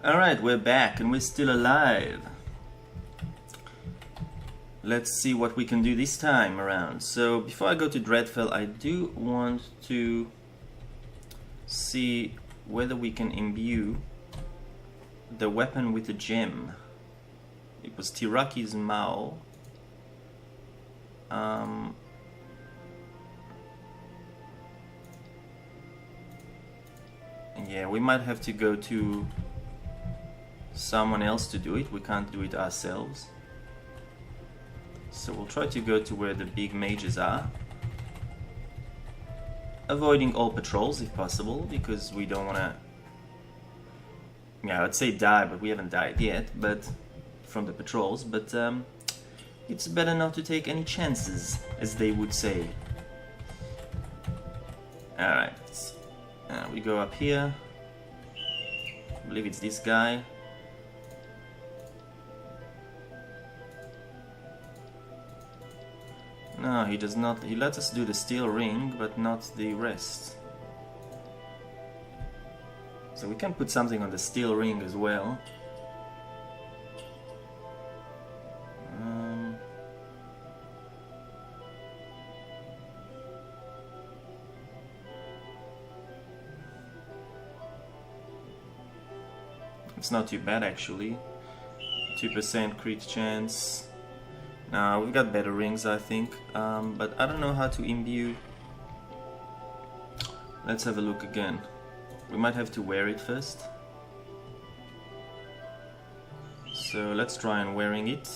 Alright, we're back and we're still alive. Let's see what we can do this time around. So before I go to Dreadfell, I do want to see whether we can imbue the weapon with a gem. It was Tiraki's Maul. Yeah, we might have to go to someone else to do it. We can't do it ourselves. So we'll try to go to where the big mages are. Avoiding all patrols if possible, because we don't want to... Yeah, I'd say die, but we haven't died yet, but from the patrols, but it's better not to take any chances, as they would say. Alright, we go up here. I believe it's this guy. No, he does not. He lets us do the steel ring, but not the rest. So we can put something on the steel ring as well. It's not too bad actually. 2% crit chance. Now we've got better rings, I think, but I don't know how to imbue. Let's have a look again. We might have to wear it first. So let's try and wearing it.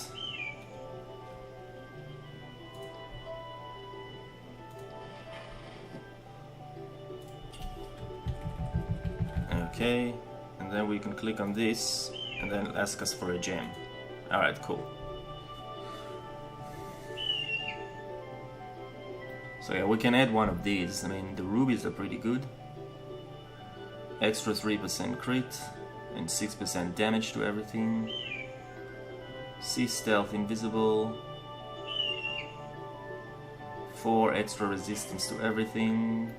Okay, and then we can click on this and then ask us for a gem. Alright, cool. So yeah, we can add one of these. I mean, the rubies are pretty good. Extra 3% crit and 6% damage to everything. Sea stealth invisible. 4 extra resistance to everything.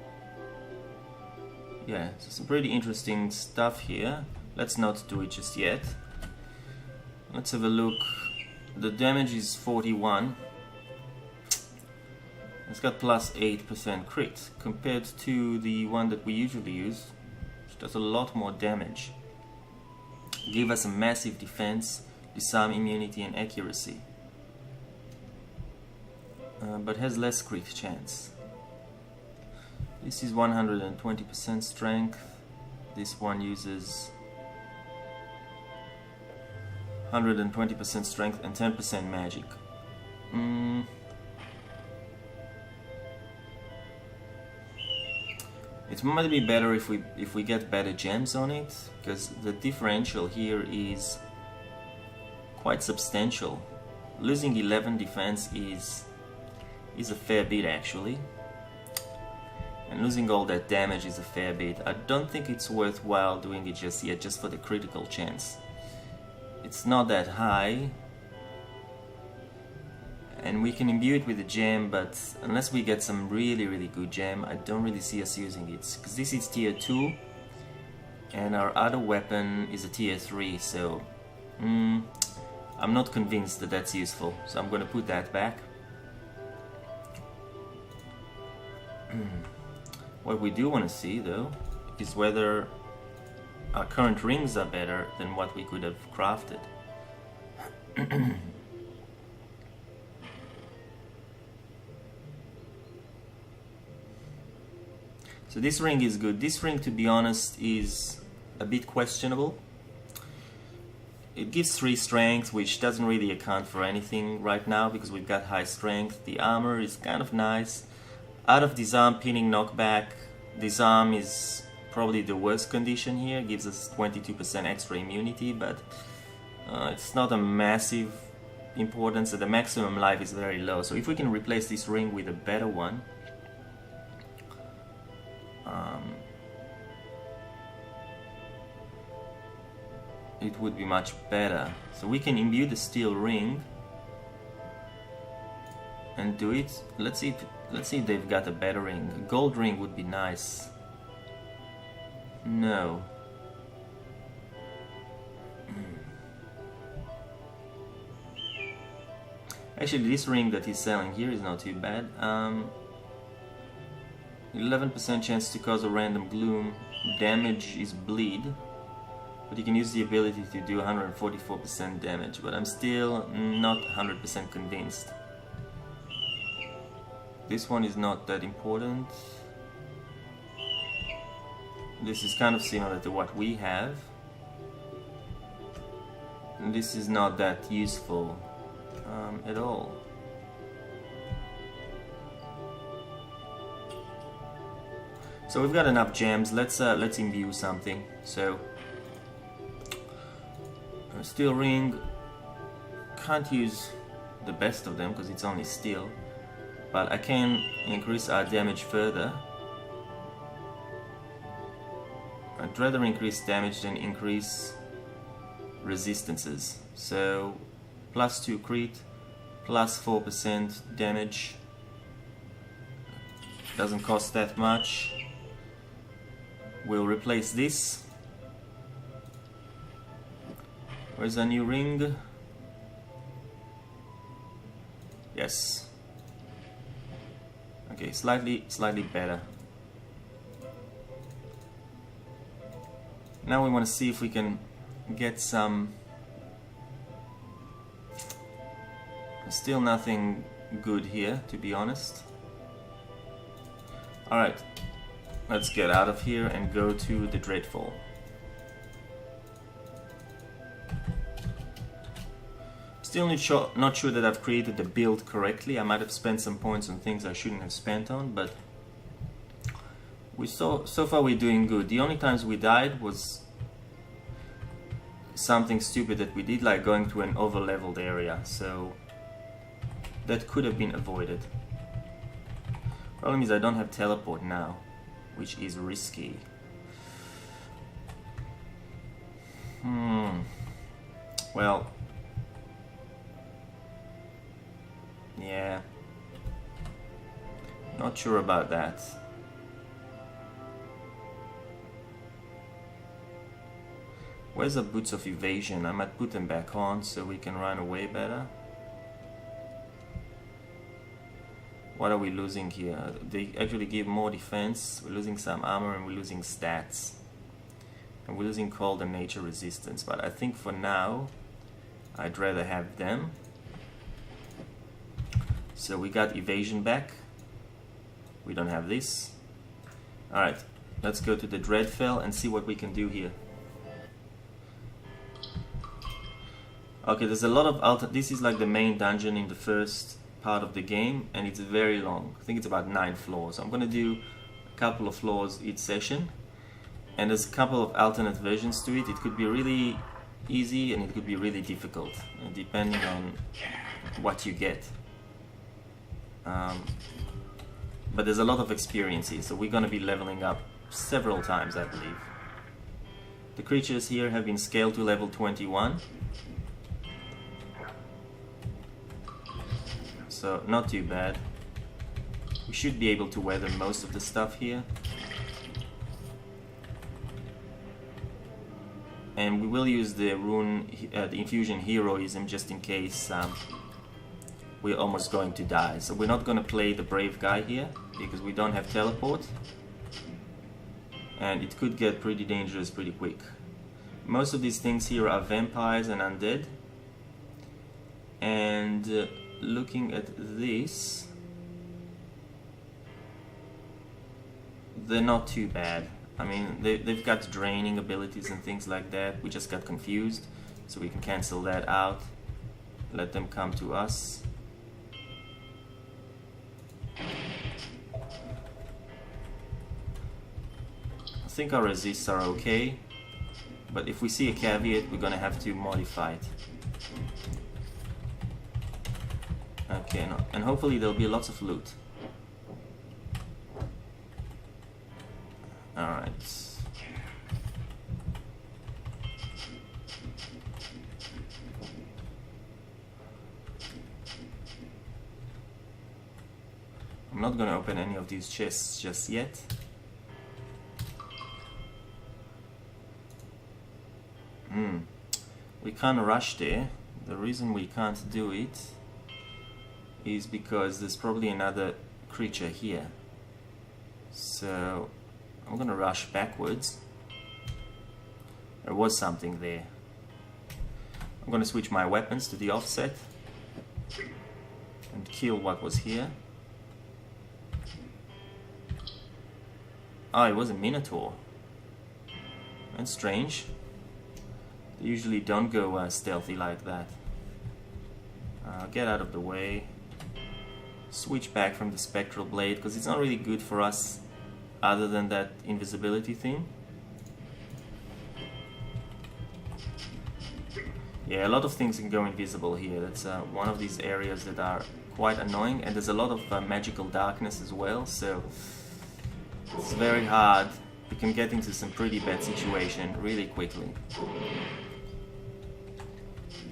Yeah, so some pretty interesting stuff here. Let's not do it just yet. Let's have a look. The damage is 41. It's got plus 8% crit compared to the one that we usually use, which does a lot more damage. Give us a massive defense, disarm immunity and accuracy, but has less crit chance. This is 120% strength. This one uses 120% strength and 10% magic. It might be better if we get better gems on it, because the differential here is quite substantial. Losing 11 defense is a fair bit actually, and losing all that damage is a fair bit. I don't think it's worthwhile doing it just yet, just for the critical chance. It's not that high, and we can imbue it with a gem, but unless we get some really good gem, I don't really see us using it, because this is tier 2 and our other weapon is a tier 3, so I'm not convinced that that's useful, so I'm gonna put that back. What we do want to see though is whether our current rings are better than what we could have crafted. So this ring is good. This ring, to be honest, is a bit questionable. It gives 3 strength, which doesn't really account for anything right now because we've got high strength. The armor is kind of nice. Out of disarm, pinning, knockback, disarm is probably the worst condition here. It gives us 22% extra immunity, but it's not a massive importance. The maximum life is very low. So if we can replace this ring with a better one, it would be much better. So we can imbue the steel ring and do it. Let's see if they've got a better ring. A gold ring would be nice. No. Actually, this ring that he's selling here is not too bad. 11% chance to cause a random gloom. Damage is bleed. But you can use the ability to do 144% damage. But I'm still not 100% convinced. This one is not that important. This is kind of similar to what we have. And this is not that useful at all. So we've got enough gems. Let's imbue something. So steel ring, can't use the best of them because it's only steel, but I can increase our damage further. I'd rather increase damage than increase resistances. So +2 crit, +4% damage, doesn't cost that much. We'll replace this. Where's our new ring? Yes. Okay, slightly better. Now we want to see if we can get some. Still nothing good here, to be honest. Alright, let's get out of here and go to the Dreadfall. Still not sure that I've created the build correctly. I might have spent some points on things I shouldn't have spent on, but so far we're doing good. The only times we died was something stupid that we did, like going to an over-leveled area, so that could have been avoided. Problem is I don't have teleport now, which is risky. Well, yeah, not sure about that. Where's the boots of evasion? I might put them back on so we can run away better. What are we losing here? They actually give more defense. We're losing some armor and we're losing stats. And we're losing cold and nature resistance. But I think for now, I'd rather have them. So we got evasion back. We don't have this. Alright, let's go to the Dreadfell and see what we can do here. Okay, there's a lot of this is like the main dungeon in the first part of the game, and it's very long. I think it's about 9 floors. I'm gonna do a couple of floors each session, and there's a couple of alternate versions to it. It could be really easy and it could be really difficult, depending on what you get. But there's a lot of experience here, so we're gonna be leveling up several times, I believe. The creatures here have been scaled to level 21. So not too bad. We should be able to weather most of the stuff here. And we will use the the infusion heroism just in case we're almost going to die. So we're not going to play the brave guy here because we don't have teleport. And it could get pretty dangerous pretty quick. Most of these things here are vampires and undead. And looking at this, they're not too bad. I mean, they've got draining abilities and things like that. We just got confused, so we can cancel that out. Let them come to us. I think our resists are okay, but if we see a caveat, we're gonna have to modify it. Okay, no, and hopefully there'll be lots of loot. Alright. I'm not gonna open any of these chests just yet. We can't rush there. The reason we can't do it is because there's probably another creature here. So I'm gonna rush backwards. There was something there. I'm gonna switch my weapons to the offset and kill what was here. Oh, it was a Minotaur. That's strange. They usually don't go stealthy like that. Get out of the way. Switch back from the Spectral Blade, because it's not really good for us other than that invisibility thing. Yeah, a lot of things can go invisible here. That's one of these areas that are quite annoying, and there's a lot of magical darkness as well, so it's very hard. You can get into some pretty bad situation really quickly.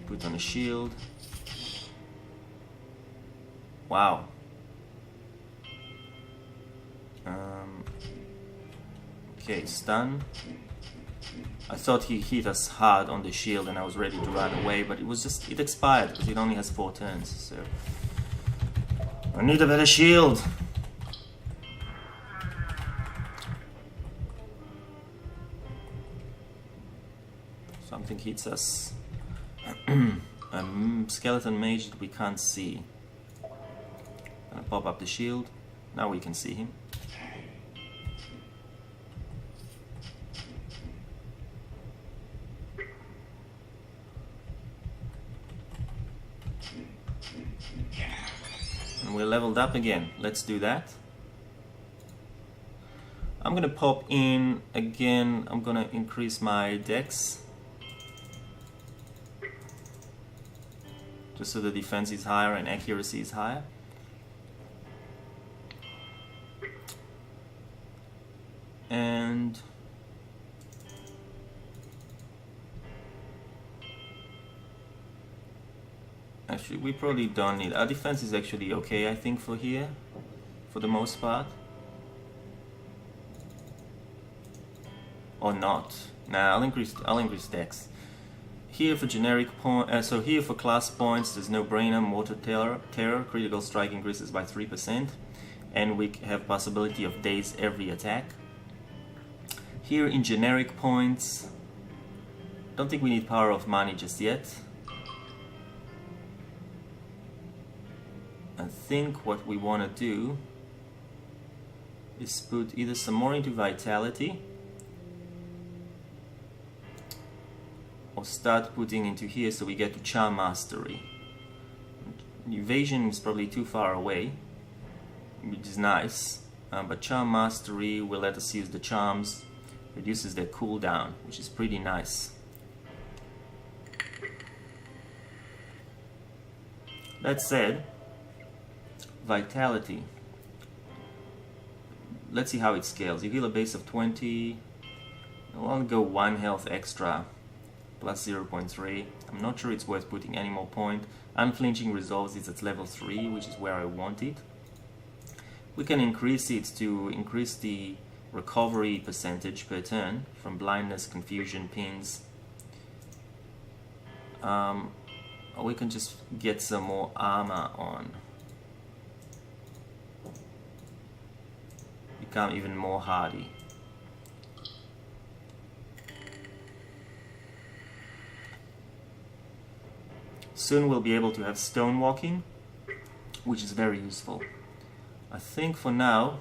Put on a shield. Wow. Okay, stun. I thought he hit us hard on the shield and I was ready to run away, but it expired because it only has 4 turns, so I need a better shield. Something hits us. A skeleton mage that we can't see. Gonna pop up the shield. Now we can see him. And we're leveled up again. Let's do that. I'm gonna pop in again. I'm gonna increase my dex, just so the defense is higher and accuracy is higher. And actually, we probably don't need. Our defense is actually okay, I think, for here, for the most part. Or not. Nah, I'll increase dex. Here for generic point, so here for class points, there's no brainer. Mortal terror, critical strike increases by 3%, and we have possibility of daze every attack. Here in generic points, don't think we need power of money just yet. I think what we want to do is put either some more into vitality, or start putting into here so we get to charm mastery. Evasion is probably too far away, which is nice, but charm mastery will let us use the charms, reduces their cooldown, which is pretty nice. That said, vitality, let's see how it scales. You heal a base of 20, I'll only go 1 health extra, plus 0.3. I'm not sure it's worth putting any more point. Unflinching resolves is at level 3, which is where I want it. We can increase it to increase the recovery percentage per turn from blindness, confusion, pins. Or we can just get some more armor on. Become even more hardy. Soon we'll be able to have stone walking, which is very useful. I think for now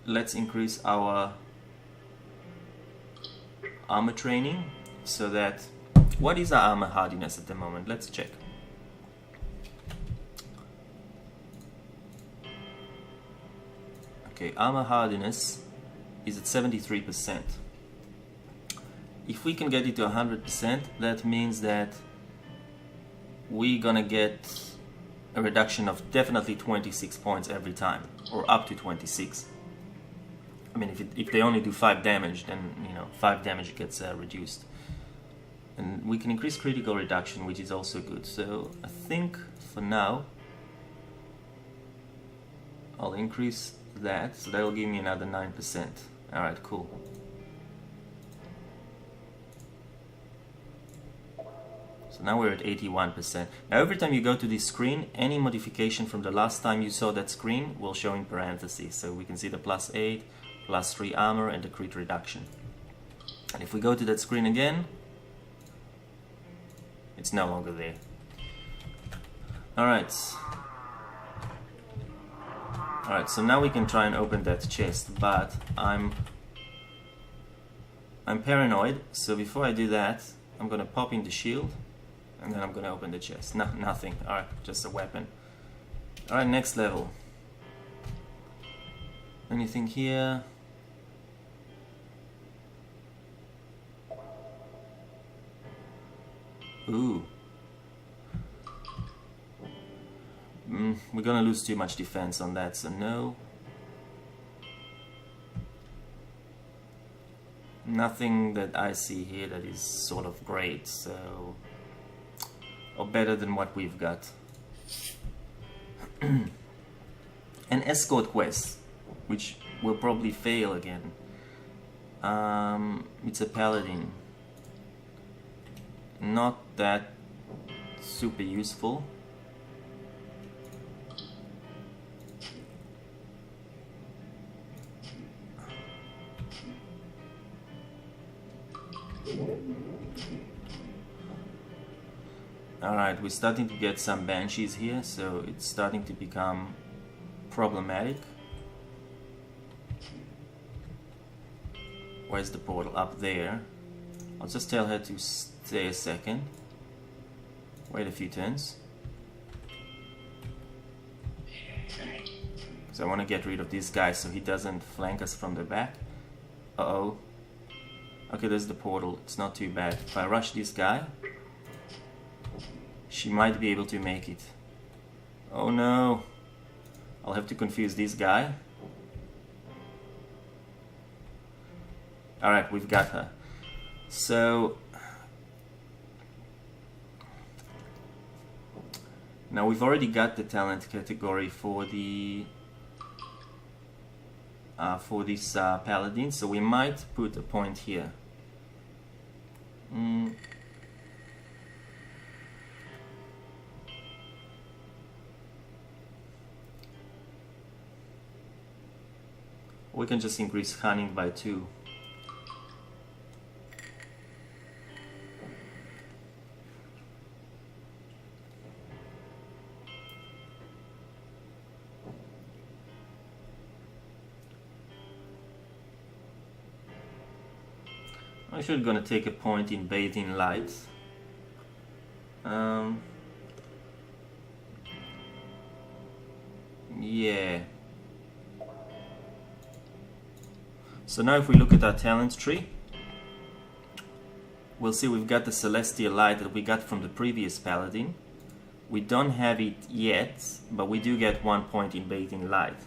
let's increase our armor training so that... What is our armor hardiness at the moment? Let's check. Okay, armor hardiness is at 73%. If we can get it to 100%, that means that we're gonna get a reduction of definitely 26 points every time, or up to 26. I mean, if they only do 5 damage, then 5 damage gets reduced. And we can increase critical reduction, which is also good. So I think for now I'll increase that, so that'll give me another 9%. Alright, cool. So now we're at 81%. Now every time you go to this screen, any modification from the last time you saw that screen will show in parentheses. So we can see the +8, +3 armor, and the crit reduction. And if we go to that screen again, it's no longer there. Alright, so now we can try and open that chest, but I'm paranoid, so before I do that, I'm gonna pop in the shield, and then I'm gonna open the chest. No, nothing. Alright, just a weapon. Alright, next level. Anything here? Ooh. We're gonna lose too much defense on that, so no. Nothing that I see here that is sort of great, so... or better than what we've got. An escort quest, which will probably fail again. It's a paladin. Not that super useful. Alright, we're starting to get some banshees here, so it's starting to become problematic. Where's the portal? Up there. I'll just tell her to stay a second. Wait a few turns. Because I want to get rid of this guy so he doesn't flank us from the back. Uh-oh. Okay, there's the portal. It's not too bad. If I rush this guy, she might be able to make it. Oh no. I'll have to confuse this guy. Alright, we've got her. So... now we've already got the talent category for the... for this paladin, so we might put a point here. We can just increase cunning by 2. I should gonna take a point in bathing light. Yeah. So now if we look at our talent tree, we'll see we've got the Celestial Light that we got from the previous Paladin. We don't have it yet, but we do get 1 point in Bathing Light.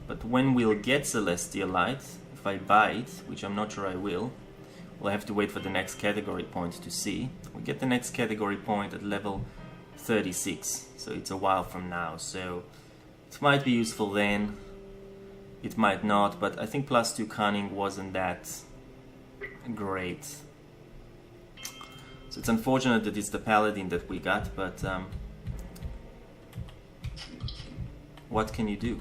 But when we'll get Celestial Light, if I buy it, which I'm not sure I will, we'll have to wait for the next category point to see. We get the next category point at level 36, so it's a while from now. So it might be useful then. It might not, but I think +2 cunning wasn't that great. So it's unfortunate that it's the paladin that we got, but what can you do?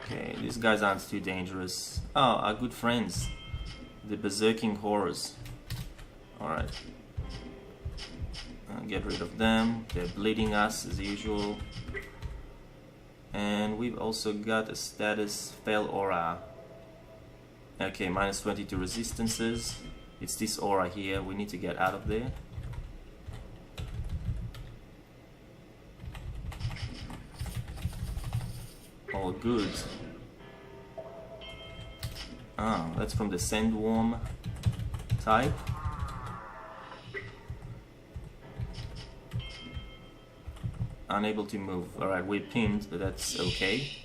Okay, these guys aren't too dangerous. Oh, our good friends, the Berserking Horrors. Alright. Get rid of them. They're bleeding us as usual. And we've also got a status Fell Aura. Okay, -22 resistances. It's this aura here. We need to get out of there. All good. Ah, that's from the Sandworm type. Unable to move. Alright, we're pinned, but that's okay.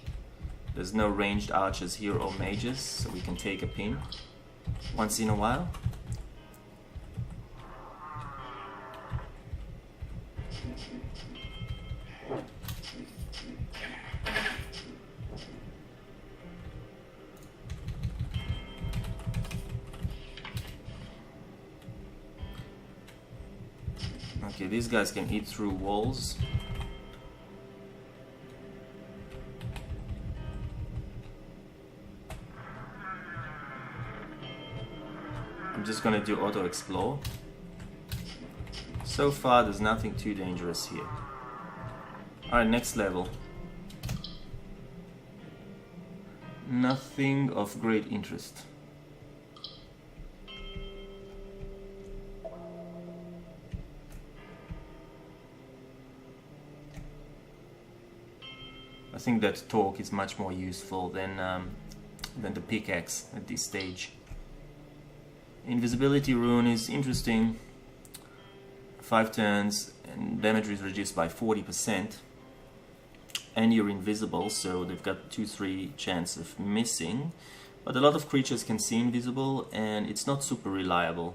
There's no ranged archers here or mages, so we can take a pin once in a while. Okay, these guys can eat through walls. I'm just gonna do auto explore. So far there's nothing too dangerous here. Alright, next level. Nothing of great interest. I think that torque is much more useful than the pickaxe at this stage. Invisibility rune is interesting. 5 turns and damage is reduced by 40%. And you're invisible, so they've got 2-3 chance of missing. But a lot of creatures can see invisible and it's not super reliable.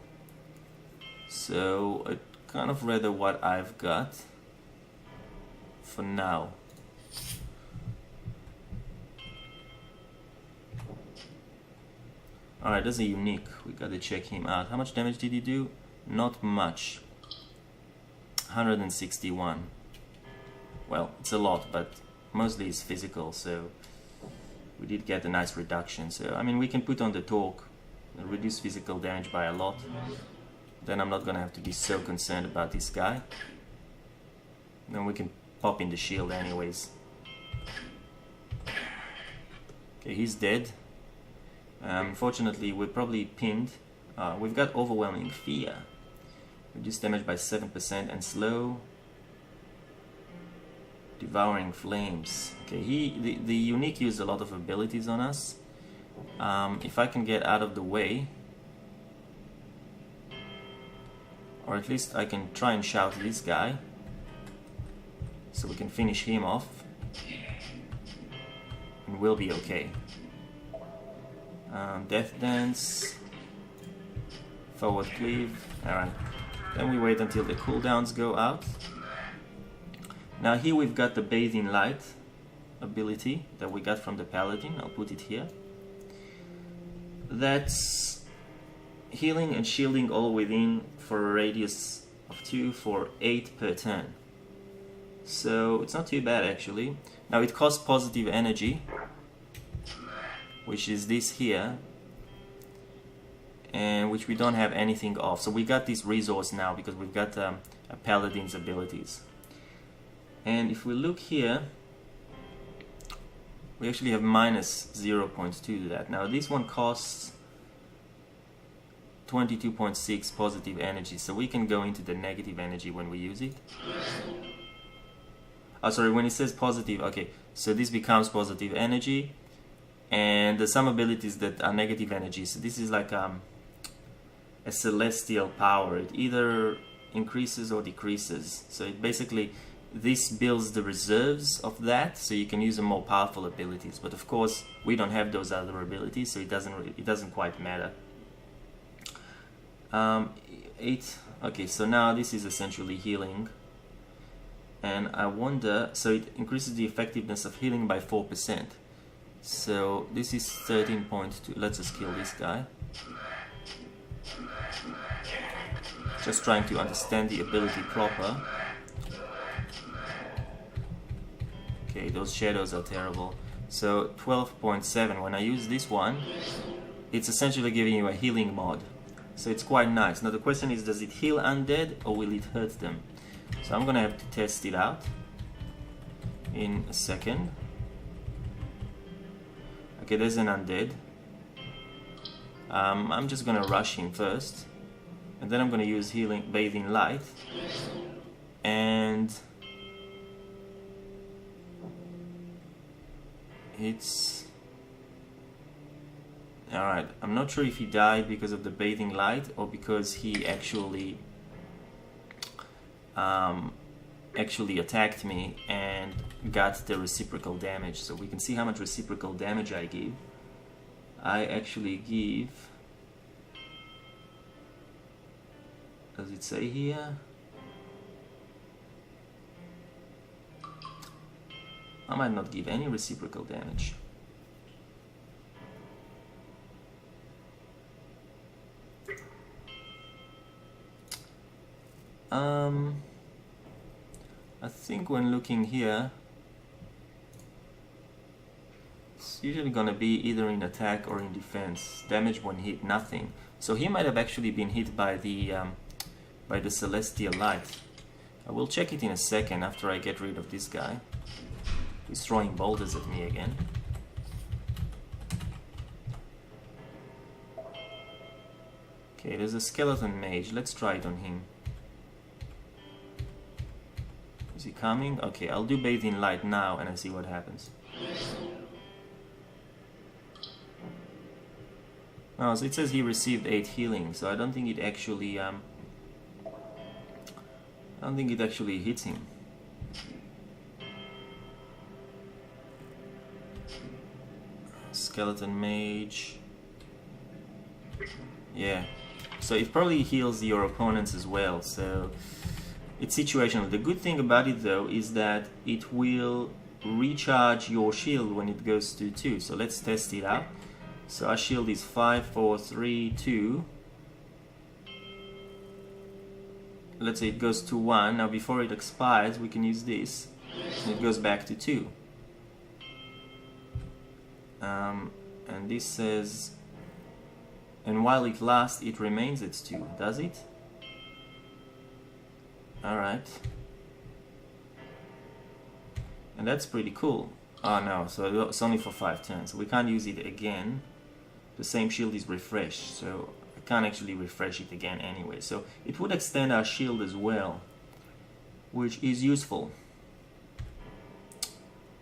So I'd kind of rather what I've got for now. Alright, that's a unique. We gotta check him out. How much damage did he do? Not much. 161. Well, it's a lot, but mostly it's physical, so we did get a nice reduction. So, I mean, we can put on the torque and reduce physical damage by a lot. Then I'm not gonna have to be so concerned about this guy. Then we can pop in the shield anyways. Okay, he's dead. Unfortunately, we're probably pinned. We've got overwhelming fear. Reduce damage by 7% and slow. Devouring flames. Okay, the unique used a lot of abilities on us. If I can get out of the way, or at least I can try and shout this guy, so we can finish him off, and we'll be okay. Death Dance, Forward Cleave. Alright, then we wait until the cooldowns go out. Now here we've got the Bathing Light ability that we got from the Paladin. I'll put it here. That's healing and shielding all within for a radius of 2 for 8 per turn. So it's not too bad actually. Now it costs positive energy, which is this here, and which we don't have anything of. So we got this resource now because we've got a Paladin's abilities. And if we look here, we actually have minus 0.2 to that. Now this one costs 22.6 positive energy, so we can go into the negative energy when we use it. Oh, sorry, when it says positive, okay, so this becomes positive energy, and there's some abilities that are negative energy. So this is like a celestial power. It either increases or decreases. So it basically, this builds the reserves of that, so you can use the more powerful abilities. But of course, we don't have those other abilities, so it doesn't quite matter. 8. Okay, so now this is essentially healing. And I wonder, so it increases the effectiveness of healing by 4%. So this is 13.2. Let's just kill this guy. Just trying to understand the ability proper. Okay, those shadows are terrible. So 12.7. When I use this one, it's essentially giving you a healing mod. So it's quite nice. Now the question is, does it heal undead or will it hurt them? So I'm gonna have to test it out in a second. Okay, there's an undead. I'm just gonna rush him first, and then I'm gonna use healing bathing light, and it's alright. I'm not sure if he died because of the bathing light or because he actually attacked me and got the reciprocal damage. So we can see how much reciprocal damage I give. I actually give, does it say here? I might not give any reciprocal damage. I think when looking here, it's usually gonna be either in attack or in defense. Damage when hit, nothing. So he might have actually been hit by the Celestial Light. I will check it in a second after I get rid of this guy. He's throwing boulders at me again. Okay, there's a skeleton mage. Let's try it on him. Is he coming? Okay, I'll do Bathe in Light now and I see what happens. Oh, so it says he received 8 healing, so I don't think it actually hits him. Skeleton mage. Yeah. So it probably heals your opponents as well, so it's situational. The good thing about it though is that it will recharge your shield when it goes to 2. So let's test it out. So our shield is 5, 4, 3, 2. Let's say it goes to 1. Now before it expires we can use this and it goes back to 2. And this says, and while it lasts it remains at 2. Does it? Alright. And that's pretty cool. Oh no, so it's only for 5 turns, so we can't use it again. The same shield is refreshed, so I can't actually refresh it again anyway. So it would extend our shield as well, which is useful.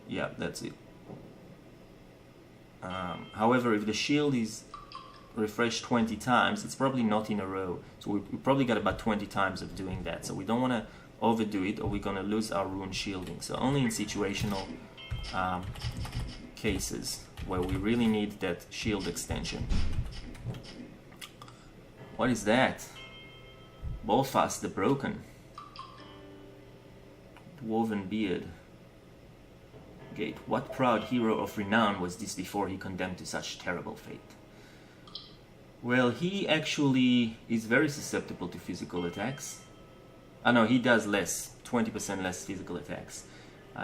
Yeah, that's it. However, if the shield is refreshed 20 times, it's probably not in a row. So we probably got about 20 times of doing that. So we don't want to overdo it or we're going to lose our rune shielding. So only in situational cases where we really need that shield extension. What is that? Bolfast the Broken. Dwarven Beard. Gate. What proud hero of renown was this before he condemned to such terrible fate? Well, he actually is very susceptible to physical attacks. No, he does less, 20% less physical attacks.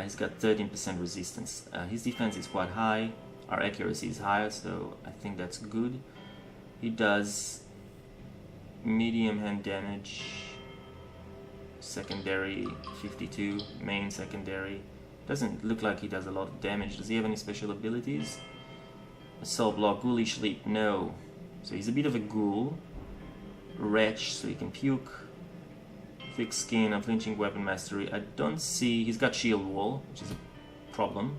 He's got 13% resistance. His defense is quite high, our accuracy is higher, so I think that's good. He does medium hand damage, secondary 52, main secondary. Doesn't look like he does a lot of damage. Does he have any special abilities? Assault block, ghoulish leap, no. So he's a bit of a ghoul. Wretch, so he can puke. Thick skin, unflinching weapon mastery. I don't see... He's got shield wall, which is a problem.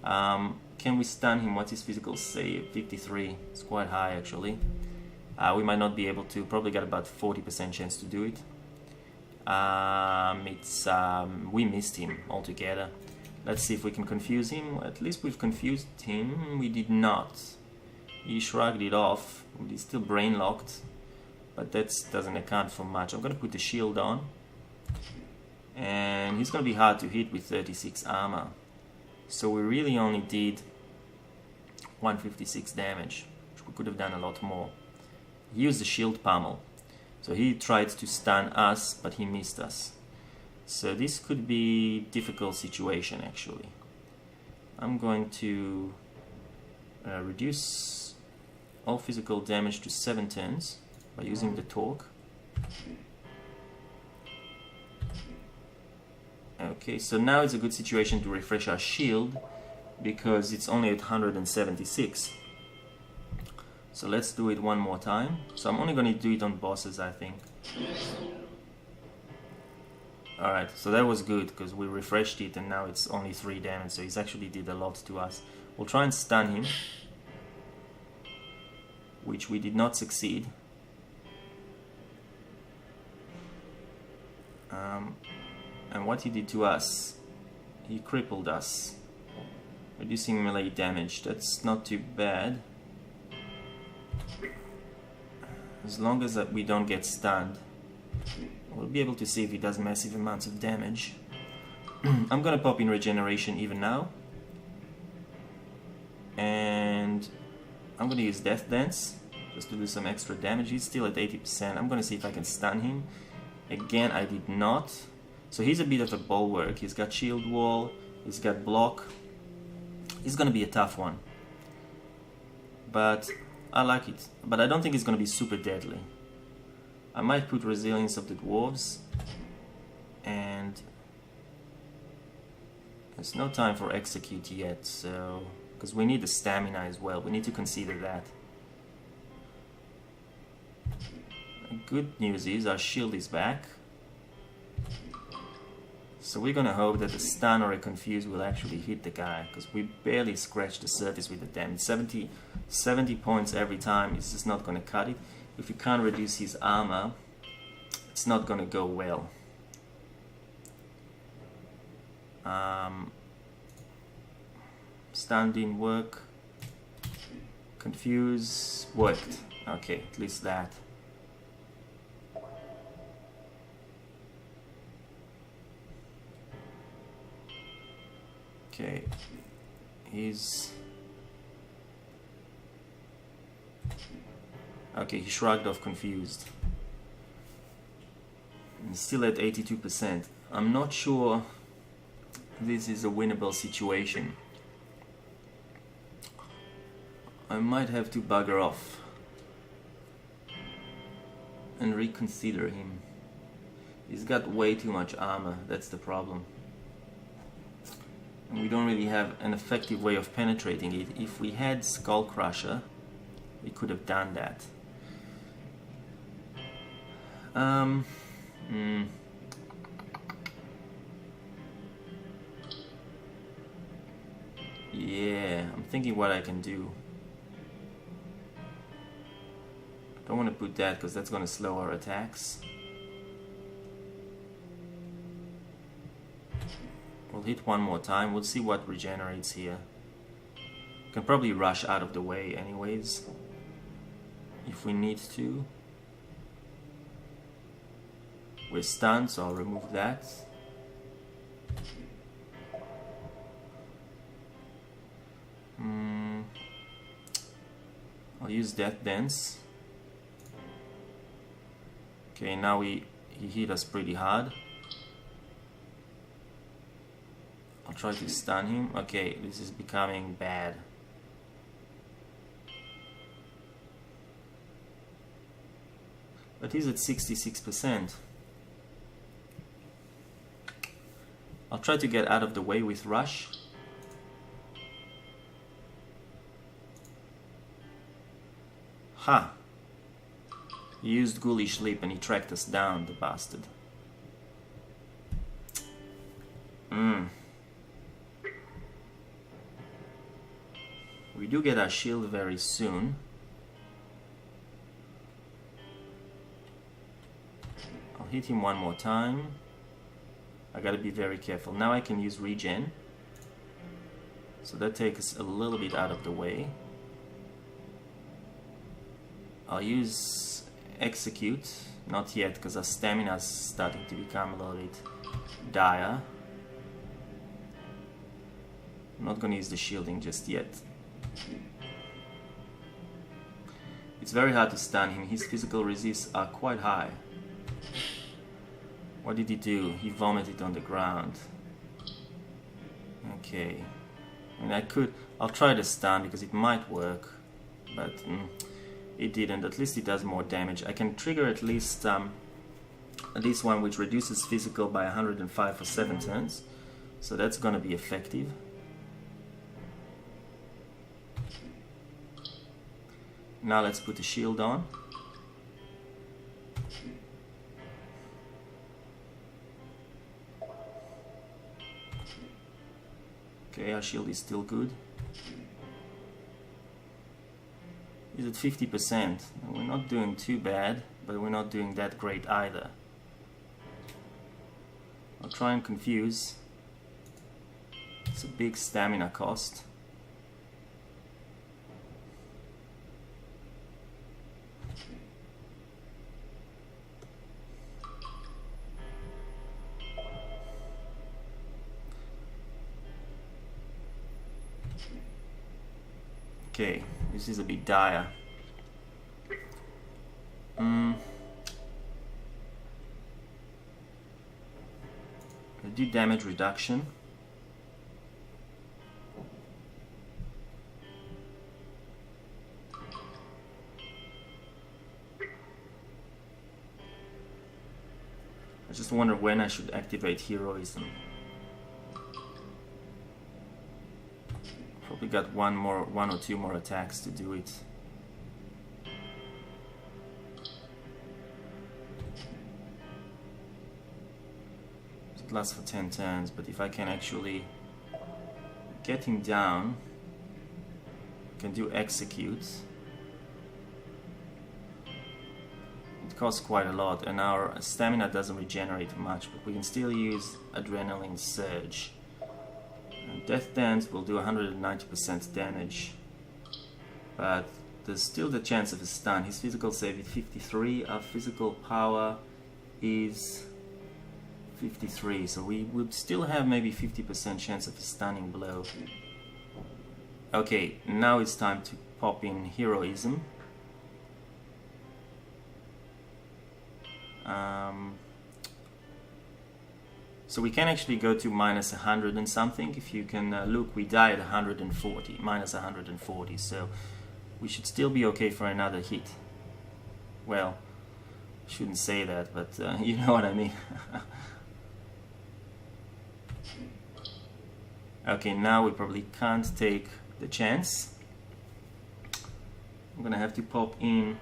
Can we stun him? What's his physical save? 53. It's quite high actually. We might not be able to. Probably got about 40% chance to do it. We missed him altogether. Let's see if we can confuse him. At least we've confused him. We did not. He shrugged it off. He's still brain locked, but that doesn't account for much. I'm gonna put the shield on, and he's gonna be hard to hit with 36 armor. So we really only did 156 damage, which we could have done a lot more. He used the shield pummel, so he tried to stun us, but he missed us. So this could be a difficult situation actually. I'm going to reduce all physical damage to 7 turns by using the torque. Okay, so now it's a good situation to refresh our shield because it's only at 176. So let's do it one more time. So I'm only going to do it on bosses, I think. Alright, so that was good because we refreshed it and now it's only 3 damage, so he's actually did a lot to us. We'll try and stun him, which we did not succeed. And what he did to us, he crippled us, reducing melee damage. That's not too bad, as long as we don't get stunned. We'll be able to see if he does massive amounts of damage. I'm gonna pop in regeneration even now, and I'm gonna use Death Dance just to do some extra damage. He's still at 80%. I'm gonna see if I can stun him. Again, I did not. So he's a bit of a bulwark. He's got shield wall, he's got block. He's gonna be a tough one. But I like it. But I don't think it's gonna be super deadly. I might put resilience of the dwarves, and there's no time for execute yet, so because we need the stamina as well. We need to consider that. Good news is our shield is back. So we're gonna hope that the stun or a confuse will actually hit the guy, because we barely scratched the surface with the damage. 70 points every time is just not gonna cut it. If you can't reduce his armor, it's not gonna go well. Stun didn't work. Confuse worked. Okay, at least that. Okay, he's... Okay, he shrugged off confused. He's still at 82%. I'm not sure this is a winnable situation. I might have to bugger off and reconsider him. He's got way too much armor, that's the problem. And we don't really have an effective way of penetrating it. If we had Skull Crusher, we could have done that. Yeah, I'm thinking what I can do. Don't want to put that because that's going to slow our attacks. We'll hit one more time. We'll see what regenerates here. Can probably rush out of the way anyways, if we need to. We're stunned, so I'll remove that. I'll use Death Dance. Okay, now he hit us pretty hard. I'll try to stun him. Okay, this is becoming bad. But he's at 66%. I'll try to get out of the way with Rush. Ha! He used Ghoulish Leap and he tracked us down, the bastard. We do get our shield very soon. I'll hit him one more time. I gotta be very careful. Now I can use regen. So that takes us a little bit out of the way. I'll use execute. Not yet, because our stamina is starting to become a little bit dire. I'm not gonna use the shielding just yet. It's very hard to stun him. His physical resists are quite high. What did he do? He vomited on the ground. Okay. And I'll try the stun because it might work, but it didn't. At least it does more damage. I can trigger at least this one, which reduces physical by 105 for 7 turns. So that's gonna be effective. Now let's put the shield on. Okay, our shield is still good. Is at 50%. We're not doing too bad, but we're not doing that great either. I'll try and confuse. It's a big stamina cost. Okay, this is a bit dire. do damage reduction. I just wonder when I should activate heroism. Probably got one or two more attacks to do it. It lasts for 10 turns, but if I can actually get him down, I can do execute. It costs quite a lot, and our stamina doesn't regenerate much, but we can still use adrenaline surge. And death dance will do 190% damage, but there's still the chance of a stun. His physical save is 53, our physical power is 53, so we would still have maybe 50% chance of a stunning blow. Okay, now it's time to pop in heroism. So we can actually go to minus 100 and something. If you can look, we die at 140, minus 140, so we should still be okay for another hit. Well, I shouldn't say that, but you know what I mean. Okay, now we probably can't take the chance. I'm gonna have to pop in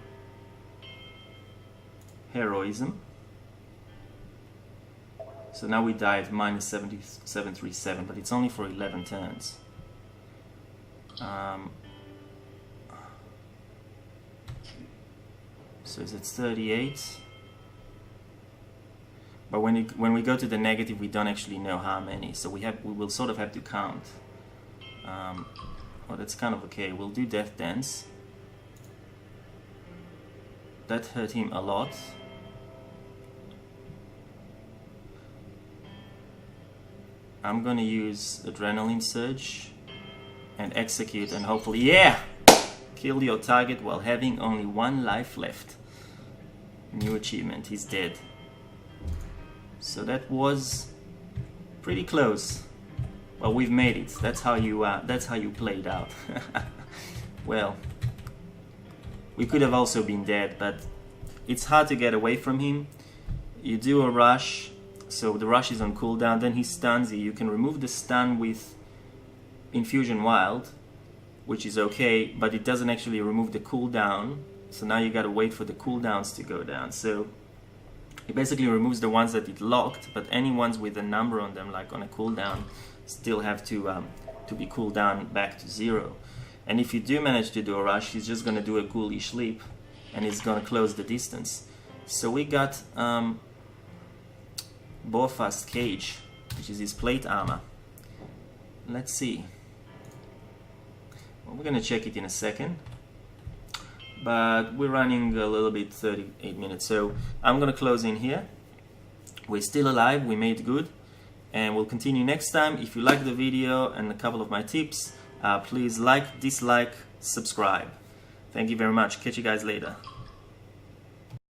heroism. So now we die at minus 737, but it's only for 11 turns. So it's 38. But when we go to the negative, we don't actually know how many. So we will sort of have to count. Well, that's kind of okay. We'll do death dance. That hurt him a lot. I'm gonna use adrenaline surge and execute, and hopefully, yeah, kill your target while having only 1 life left. New achievement, he's dead. So that was pretty close. Well, we've made it. That's how you played out. Well, we could have also been dead, but it's hard to get away from him. You do a rush. So the rush is on cooldown, then he stuns you. You can remove the stun with Infusion Wild, which is okay, but it doesn't actually remove the cooldown. So now you gotta wait for the cooldowns to go down. So it basically removes the ones that it locked, but any ones with a number on them, like on a cooldown, still have to be cooled down back to 0. And if you do manage to do a rush, he's just gonna do a ghoulish leap, and it's gonna close the distance. So we got Borfast Cage, which is his plate armor. Let's see. Well, we're gonna check it in a second, but we're running a little bit, 38 minutes, so I'm gonna close in here. We're still alive, we made good, and we'll continue next time. If you like the video and a couple of my tips, please like, dislike, subscribe. Thank you very much. Catch you guys later.